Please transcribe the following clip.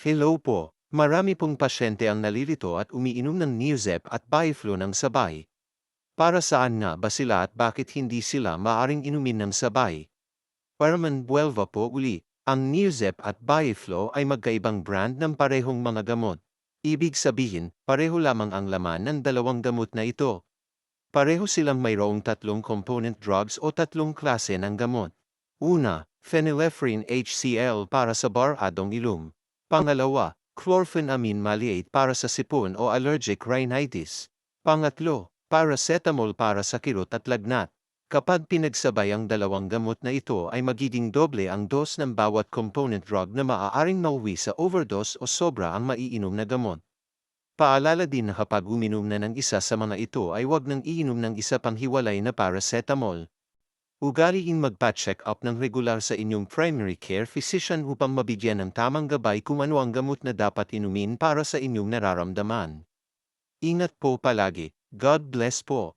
Hello po. Marami pong pasyente ang nalilito at umiinom ng Neozep at Biflo ng sabay. Para saan nga ba sila at bakit hindi sila maaring inumin ng sabay? Paraman Buelva po uli, ang Neozep at Biflo ay magkaibang brand ng parehong mga gamot. Ibig sabihin, pareho lamang ang laman ng dalawang gamot na ito. Pareho silang mayroong tatlong component drugs o tatlong klase ng gamot. Una, phenylephrine HCl para sa baradong ilong. Pangalawa, chlorpheniramine maleate para sa sipon o allergic rhinitis. Pangatlo, paracetamol para sa kirot at lagnat. Kapag pinagsabay ang dalawang gamot na ito ay magiging doble ang dose ng bawat component drug na maaaring mauwi sa overdose o sobra ang maiinom na gamot. Paalala din na kapag uminom na ng isa sa mga ito ay huwag nang iinom ng isa pang hiwalay na paracetamol. Ugaliin magpa-check up ng regular sa inyong primary care physician upang mabigyan ng tamang gabay kung ano ang gamot na dapat inumin para sa inyong nararamdaman. Ingat po palagi. God bless po.